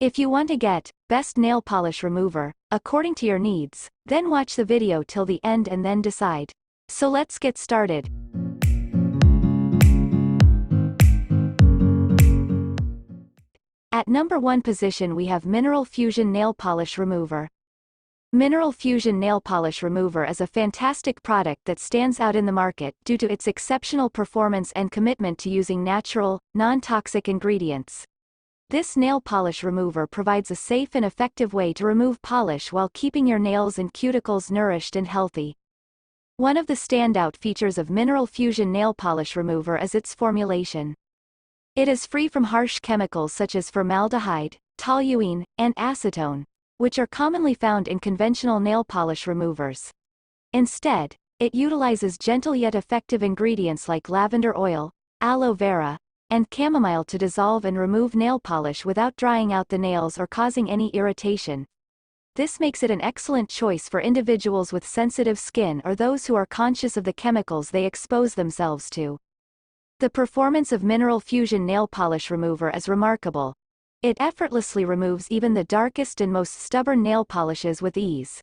If you want to get best nail polish remover, according to your needs, then watch the video till the end and then decide. So let's get started. At number 1 position we have Mineral Fusion Nail Polish Remover. Mineral Fusion Nail Polish Remover is a fantastic product that stands out in the market due to its exceptional performance and commitment to using natural, non-toxic ingredients. This nail polish remover provides a safe and effective way to remove polish while keeping your nails and cuticles nourished and healthy. One of the standout features of Mineral Fusion Nail Polish Remover is its formulation. It is free from harsh chemicals such as formaldehyde, toluene, and acetone, which are commonly found in conventional nail polish removers. Instead, it utilizes gentle yet effective ingredients like lavender oil, aloe vera, and chamomile to dissolve and remove nail polish without drying out the nails or causing any irritation. This makes it an excellent choice for individuals with sensitive skin or those who are conscious of the chemicals they expose themselves to. The performance of Mineral Fusion Nail Polish Remover is remarkable. It effortlessly removes even the darkest and most stubborn nail polishes with ease.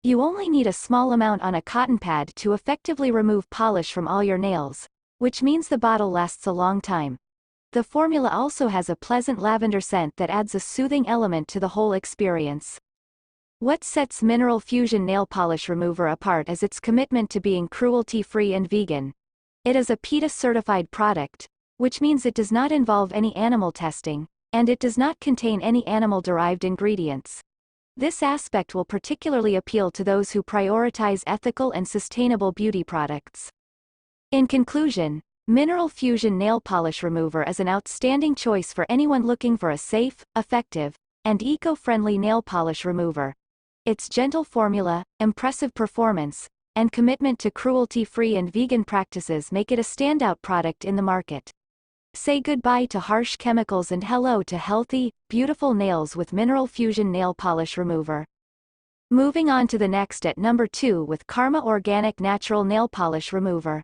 You only need a small amount on a cotton pad to effectively remove polish from all your nails, which means the bottle lasts a long time. The formula also has a pleasant lavender scent that adds a soothing element to the whole experience. What sets Mineral Fusion Nail Polish Remover apart is its commitment to being cruelty-free and vegan. It is a PETA-certified product, which means it does not involve any animal testing, and it does not contain any animal-derived ingredients. This aspect will particularly appeal to those who prioritize ethical and sustainable beauty products. In conclusion, Mineral Fusion Nail Polish Remover is an outstanding choice for anyone looking for a safe, effective, and eco-friendly nail polish remover. Its gentle formula, impressive performance, and commitment to cruelty-free and vegan practices make it a standout product in the market. Say goodbye to harsh chemicals and hello to healthy, beautiful nails with Mineral Fusion Nail Polish Remover. Moving on to the next at number 2 with Karma Organic Natural Nail Polish Remover.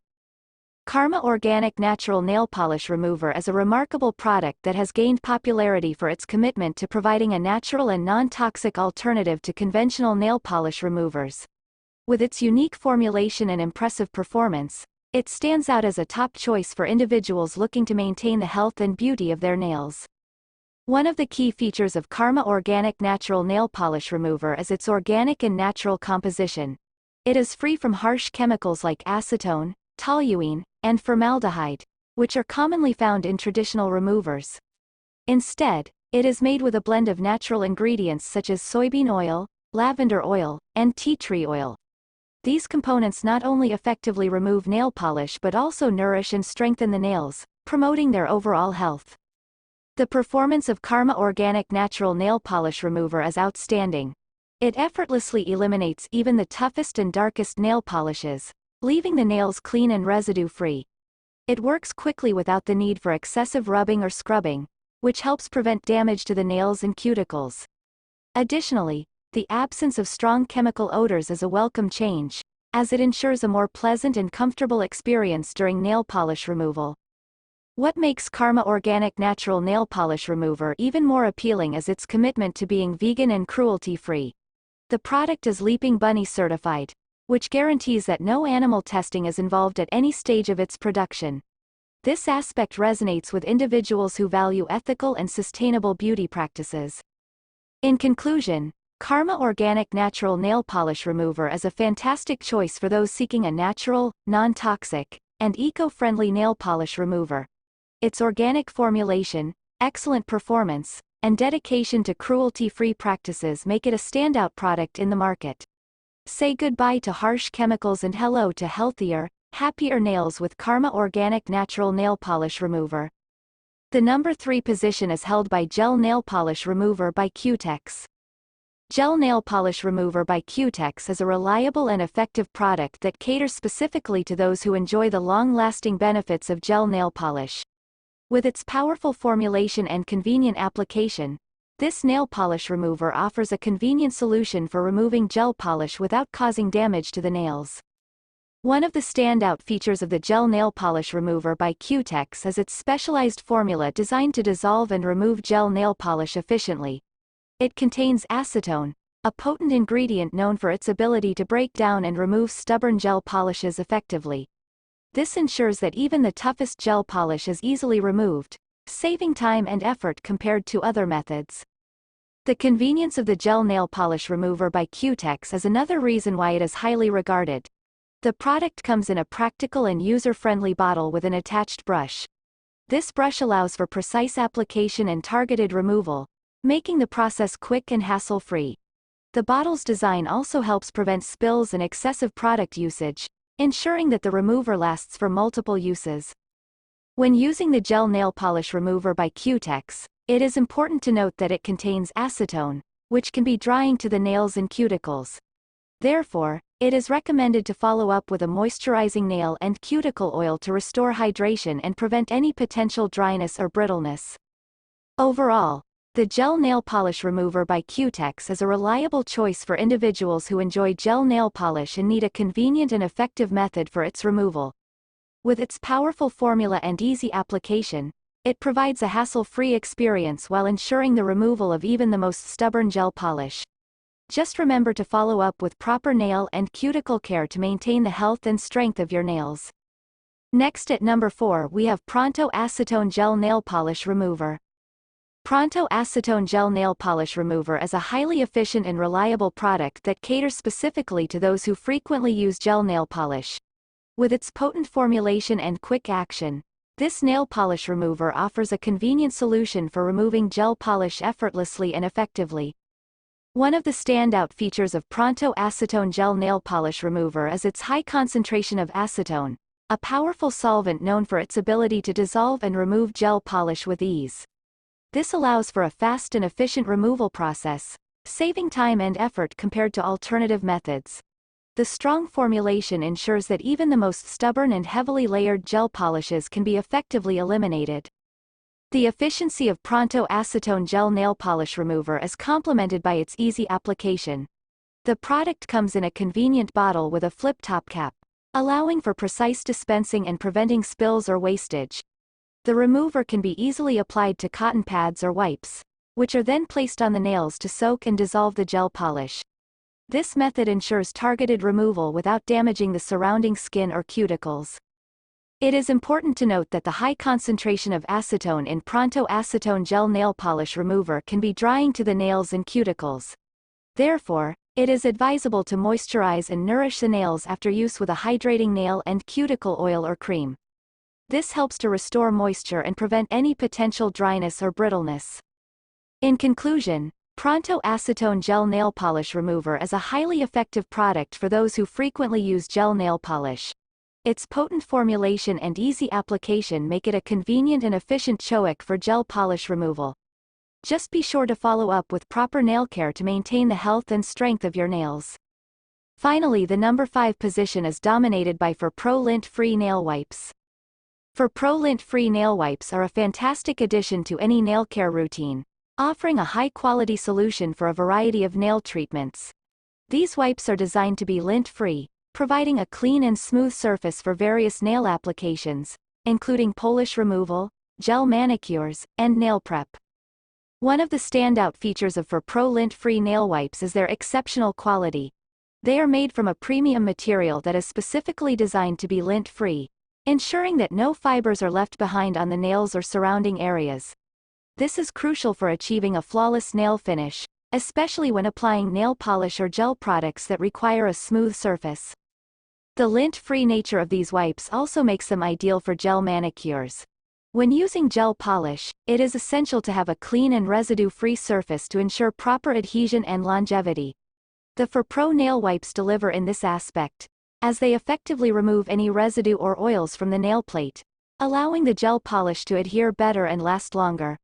Karma Organic Natural Nail Polish Remover is a remarkable product that has gained popularity for its commitment to providing a natural and non-toxic alternative to conventional nail polish removers. With its unique formulation and impressive performance, it stands out as a top choice for individuals looking to maintain the health and beauty of their nails. One of the key features of Karma Organic Natural Nail Polish Remover is its organic and natural composition. It is free from harsh chemicals like acetone, toluene, and formaldehyde, which are commonly found in traditional removers. Instead, it is made with a blend of natural ingredients such as soybean oil, lavender oil, and tea tree oil. These components not only effectively remove nail polish but also nourish and strengthen the nails, promoting their overall health. The performance of Karma Organic Natural Nail Polish Remover is outstanding. It effortlessly eliminates even the toughest and darkest nail polishes, leaving the nails clean and residue-free. It works quickly without the need for excessive rubbing or scrubbing, which helps prevent damage to the nails and cuticles. Additionally, the absence of strong chemical odors is a welcome change, as it ensures a more pleasant and comfortable experience during nail polish removal. What makes Karma Organic Natural Nail Polish Remover even more appealing is its commitment to being vegan and cruelty-free. The product is Leaping Bunny certified, which guarantees that no animal testing is involved at any stage of its production. This aspect resonates with individuals who value ethical and sustainable beauty practices. In conclusion, Karma Organic Natural Nail Polish Remover is a fantastic choice for those seeking a natural, non-toxic, and eco-friendly nail polish remover. Its organic formulation, excellent performance, and dedication to cruelty-free practices make it a standout product in the market. Say goodbye to harsh chemicals and hello to healthier, happier nails with Karma Organic Natural Nail Polish Remover. The number 3 position is held by Gel Nail Polish Remover by Cutex. Gel Nail Polish Remover by Cutex is a reliable and effective product that caters specifically to those who enjoy the long-lasting benefits of gel nail polish. With its powerful formulation and convenient application, this nail polish remover offers a convenient solution for removing gel polish without causing damage to the nails. One of the standout features of the Gel Nail Polish Remover by Cutex is its specialized formula designed to dissolve and remove gel nail polish efficiently, It contains acetone, a potent ingredient known for its ability to break down and remove stubborn gel polishes effectively. This ensures that even the toughest gel polish is easily removed, saving time and effort compared to other methods. The convenience of the gel nail polish remover by Cutex is another reason why it is highly regarded. The product comes in a practical and user-friendly bottle with an attached brush. This brush allows for precise application and targeted removal, making the process quick and hassle-free. The bottle's design also helps prevent spills and excessive product usage, ensuring that the remover lasts for multiple uses. When using the gel nail polish remover by Cutex, it is important to note that it contains acetone, which can be drying to the nails and cuticles. Therefore, it is recommended to follow up with a moisturizing nail and cuticle oil to restore hydration and prevent any potential dryness or brittleness. Overall, the gel nail polish remover by Cutex is a reliable choice for individuals who enjoy gel nail polish and need a convenient and effective method for its removal. With its powerful formula and easy application, it provides a hassle-free experience while ensuring the removal of even the most stubborn gel polish. Just remember to follow up with proper nail and cuticle care to maintain the health and strength of your nails. Next at number 4 we have Pronto Acetone Gel Nail Polish Remover. Pronto Acetone Gel Nail Polish Remover is a highly efficient and reliable product that caters specifically to those who frequently use gel nail polish. With its potent formulation and quick action, this nail polish remover offers a convenient solution for removing gel polish effortlessly and effectively. One of the standout features of Pronto Acetone Gel Nail Polish Remover is its high concentration of acetone, a powerful solvent known for its ability to dissolve and remove gel polish with ease. This allows for a fast and efficient removal process, saving time and effort compared to alternative methods. The strong formulation ensures that even the most stubborn and heavily layered gel polishes can be effectively eliminated. The efficiency of Pronto Acetone Gel Nail Polish Remover is complemented by its easy application. The product comes in a convenient bottle with a flip-top cap, allowing for precise dispensing and preventing spills or wastage. The remover can be easily applied to cotton pads or wipes, which are then placed on the nails to soak and dissolve the gel polish. This method ensures targeted removal without damaging the surrounding skin or cuticles. It is important to note that the high concentration of acetone in Pronto Acetone Gel Nail Polish Remover can be drying to the nails and cuticles. Therefore, it is advisable to moisturize and nourish the nails after use with a hydrating nail and cuticle oil or cream. This helps to restore moisture and prevent any potential dryness or brittleness. In conclusion, Pronto Acetone Gel Nail Polish Remover is a highly effective product for those who frequently use gel nail polish. Its potent formulation and easy application make it a convenient and efficient choice for gel polish removal. Just be sure to follow up with proper nail care to maintain the health and strength of your nails. Finally, the number 5 position is dominated by ForPro Lint-Free Nail Wipes. ForPro Lint-Free Nail Wipes are a fantastic addition to any nail care routine, offering a high-quality solution for a variety of nail treatments. These wipes are designed to be lint-free, providing a clean and smooth surface for various nail applications, including polish removal, gel manicures, and nail prep. One of the standout features of ForPro Lint-Free Nail Wipes is their exceptional quality. They are made from a premium material that is specifically designed to be lint-free, ensuring that no fibers are left behind on the nails or surrounding areas. This is crucial for achieving a flawless nail finish, especially when applying nail polish or gel products that require a smooth surface. The lint-free nature of these wipes also makes them ideal for gel manicures. When using gel polish, it is essential to have a clean and residue-free surface to ensure proper adhesion and longevity. The ForPro nail wipes deliver in this aspect, as they effectively remove any residue or oils from the nail plate, allowing the gel polish to adhere better and last longer.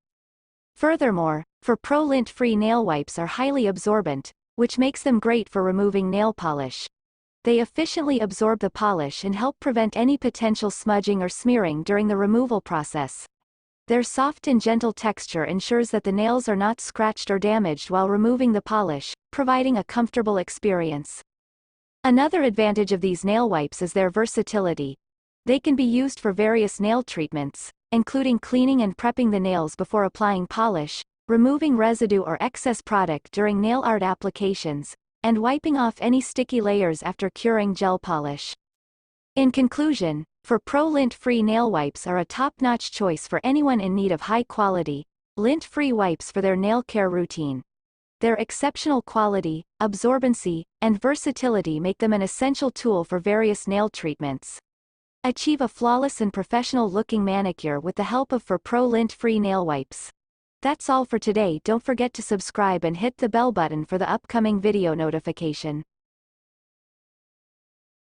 Furthermore, ForPro Lint-Free nail wipes are highly absorbent, which makes them great for removing nail polish. They efficiently absorb the polish and help prevent any potential smudging or smearing during the removal process. Their soft and gentle texture ensures that the nails are not scratched or damaged while removing the polish, providing a comfortable experience. Another advantage of these nail wipes is their versatility. They can be used for various nail treatments, including cleaning and prepping the nails before applying polish, removing residue or excess product during nail art applications, and wiping off any sticky layers after curing gel polish. In conclusion, ForPro lint-free nail wipes are a top-notch choice for anyone in need of high-quality, lint-free wipes for their nail care routine. Their exceptional quality, absorbency, and versatility make them an essential tool for various nail treatments. Achieve a flawless and professional-looking manicure with the help of ForPro lint-free nail wipes. That's all for today. Don't forget to subscribe and hit the bell button for the upcoming video notification.